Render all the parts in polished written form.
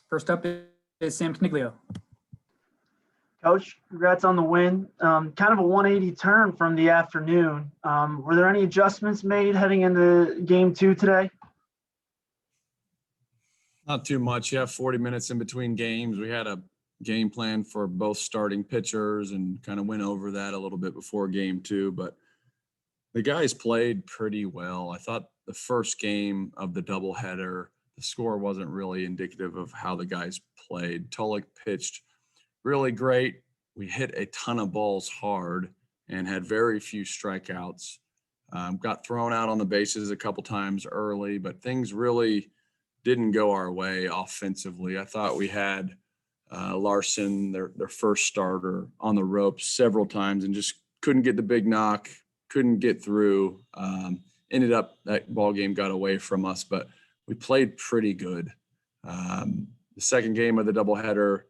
First up is Sam Caniglio. Coach, congrats on the win. Kind of a 180 turn from the afternoon. Were there any adjustments made heading into game 2 today? Not too much. You have 40 minutes in between games. We had a game plan for both starting pitchers and kind of went over that a little bit before game 2, but the guys played pretty well. I thought the first game of the doubleheader, the score wasn't really indicative of how the guys played. Tulloch pitched really great. We hit a ton of balls hard and had very few strikeouts. Got thrown out on the bases a couple times early, but things really didn't go our way offensively. I thought we had Larson, their first starter, on the ropes several times and just couldn't get the big knock, couldn't get through. Ended up that ball game got away from us, but we played pretty good. The second game of the doubleheader,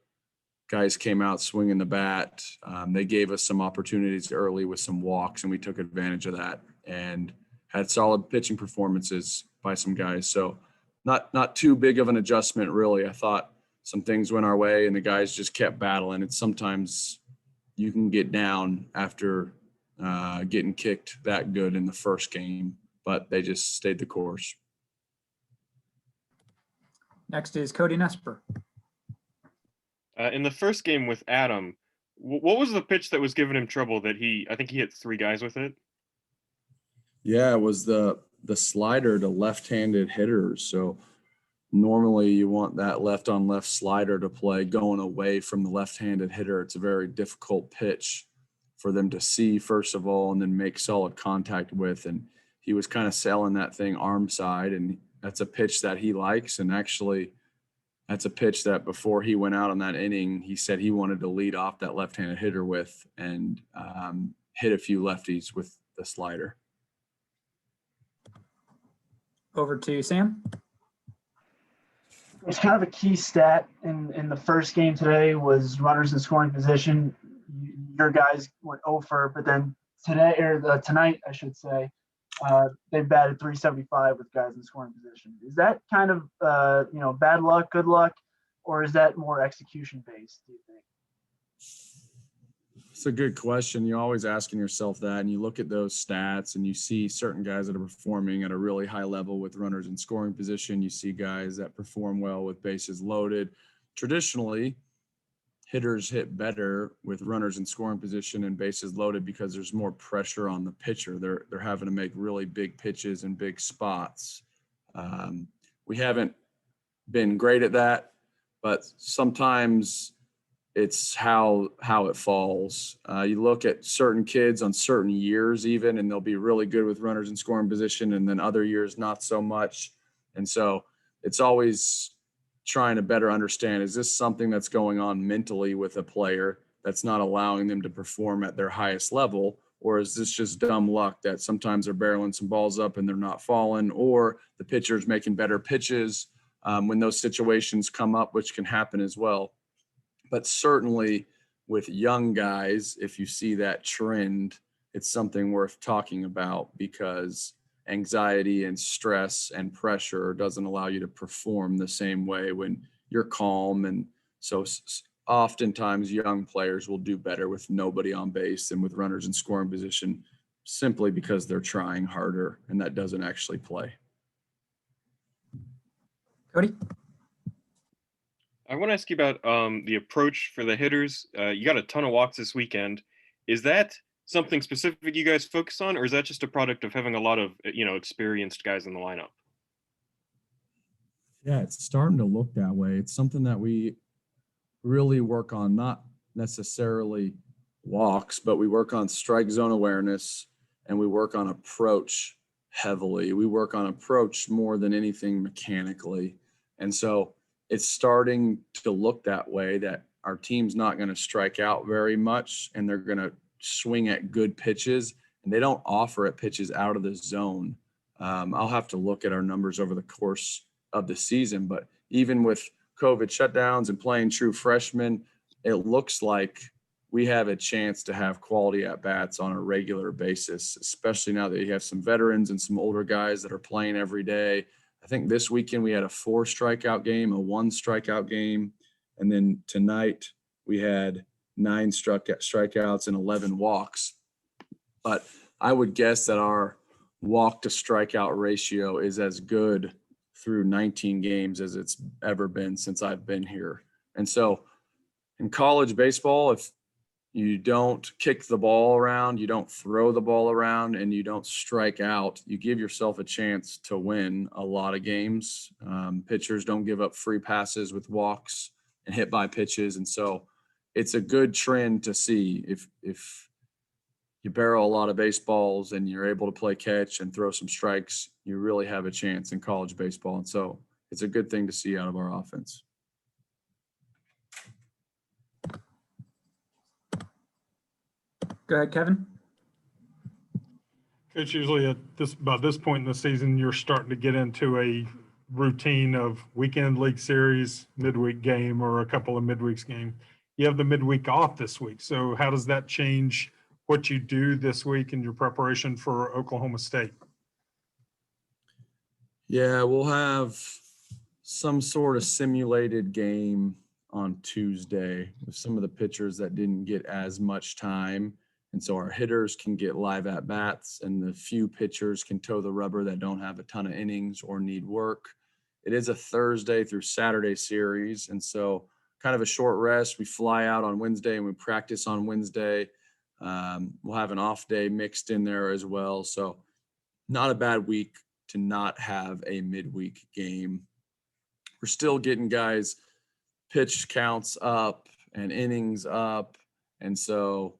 guys came out swinging the bat. They gave us some opportunities early with some walks, and we took advantage of that and had solid pitching performances by some guys. So not too big of an adjustment, really. I thought some things went our way, and the guys just kept battling. It's sometimes you can get down after getting kicked that good in the first game, but they just stayed the course. Next is Cody Esper. In the first game with Adam, what was the pitch that was giving him trouble that I think he hit 3 guys with it? Yeah, it was the slider to left-handed hitters. So normally you want that left-on-left slider to play going away from the left-handed hitter. It's a very difficult pitch for them to see, first of all, and then make solid contact with. And he was kind of selling that thing arm side, and that's a pitch that he likes. And actually, that's a pitch that before he went out on that inning, he said he wanted to lead off that left-handed hitter with and hit a few lefties with the slider. Over to Sam. It's kind of a key stat in the first game today was runners in scoring position. Your guys went over, but then tonight, I should say, they batted .375 with guys in scoring position. Is that kind of bad luck, good luck, or is that more execution based, do you think? It's a good question. You're always asking yourself that, and you look at those stats and you see certain guys that are performing at a really high level with runners in scoring position. You see guys that perform well with bases loaded. Traditionally, hitters hit better with runners in scoring position and bases loaded because there's more pressure on the pitcher. They're having to make really big pitches in big spots. We haven't been great at that, but sometimes it's how it falls. You look at certain kids on certain years even, and they'll be really good with runners in scoring position, and then other years not so much. And so it's always trying to better understand, is this something that's going on mentally with a player that's not allowing them to perform at their highest level? Or is this just dumb luck that sometimes they're barreling some balls up and they're not falling, or the pitcher's making better pitches when those situations come up, which can happen as well. But certainly with young guys, if you see that trend, it's something worth talking about because anxiety and stress and pressure doesn't allow you to perform the same way when you're calm. And so oftentimes young players will do better with nobody on base than with runners in scoring position simply because they're trying harder, and that doesn't actually play. Cody? I want to ask you about the approach for the hitters. You got a ton of walks this weekend. Is that something specific you guys focus on, or is that just a product of having a lot of experienced guys in the lineup? Yeah, it's starting to look that way. It's something that we really work on, not necessarily walks, but we work on strike zone awareness and we work on approach heavily. We work on approach more than anything mechanically. And so it's starting to look that way, that our team's not going to strike out very much and they're going to swing at good pitches, and they don't offer at pitches out of the zone. I'll have to look at our numbers over the course of the season, but even with COVID shutdowns and playing true freshmen, it looks like we have a chance to have quality at-bats on a regular basis, especially now that you have some veterans and some older guys that are playing every day. I think this weekend we had a 4 strikeout game, a 1 strikeout game. And then tonight we had 9 strikeouts and 11 walks. But I would guess that our walk to strikeout ratio is as good through 19 games as it's ever been since I've been here. And so in college baseball, if you don't kick the ball around, you don't throw the ball around, and you don't strike out, you give yourself a chance to win a lot of games. Pitchers don't give up free passes with walks and hit by pitches. And so it's a good trend to see if you barrel a lot of baseballs and you're able to play catch and throw some strikes, you really have a chance in college baseball. And so it's a good thing to see out of our offense. Go ahead, Kevin. It's usually by this point in the season, you're starting to get into a routine of weekend league series, midweek game, or a couple of midweeks game. You have the midweek off this week. So how does that change what you do this week in your preparation for Oklahoma State? Yeah, we'll have some sort of simulated game on Tuesday with some of the pitchers that didn't get as much time. And so our hitters can get live at bats, and the few pitchers can toe the rubber that don't have a ton of innings or need work. It is a Thursday through Saturday series. And so kind of a short rest. We fly out on Wednesday and we practice on Wednesday. We'll have an off day mixed in there as well. So not a bad week to not have a midweek game. We're still getting guys pitch counts up and innings up. And so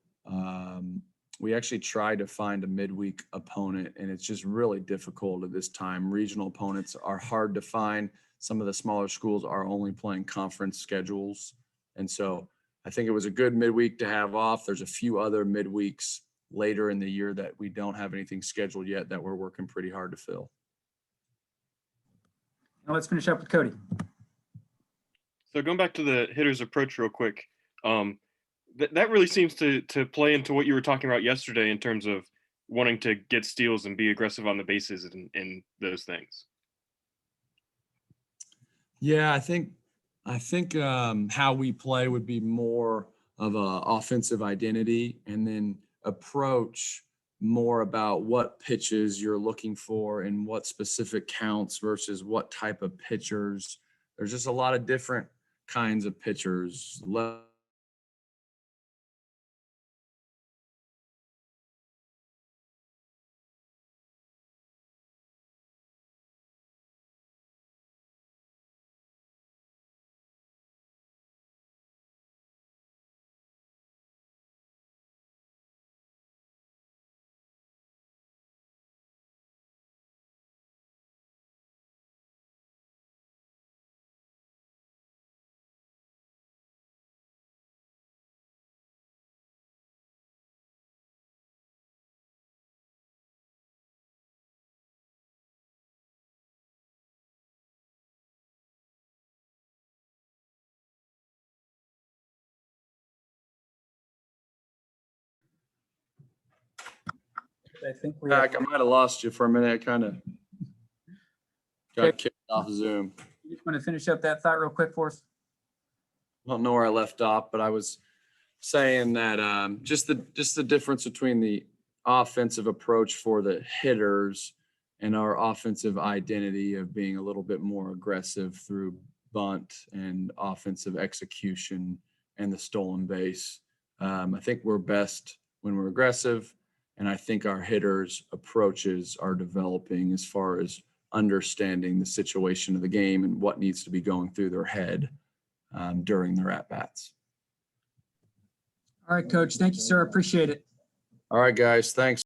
we actually tried to find a midweek opponent, and it's just really difficult at this time. Regional opponents are hard to find. Some of the smaller schools are only playing conference schedules. And so I think it was a good midweek to have off. There's a few other midweeks later in the year that we don't have anything scheduled yet that we're working pretty hard to fill. Now let's finish up with Cody. So going back to the hitter's approach real quick, that really seems to play into what you were talking about yesterday in terms of wanting to get steals and be aggressive on the bases and those things. Yeah, I think how we play would be more of a offensive identity, and then approach more about what pitches you're looking for and what specific counts versus what type of pitchers. There's just a lot of different kinds of pitchers. I think we Back, I might have lost you for a minute. I kind of got Okay. kicked off Zoom. You just want to finish up that thought real quick for us? I don't know where I left off, but I was saying that just the difference between the offensive approach for the hitters and our offensive identity of being a little bit more aggressive through bunt and offensive execution and the stolen base. I think we're best when we're aggressive, and I think our hitters' approaches are developing as far as understanding the situation of the game and what needs to be going through their head during their at-bats. All right, Coach. Thank you, sir. Appreciate it. All right, guys. Thanks.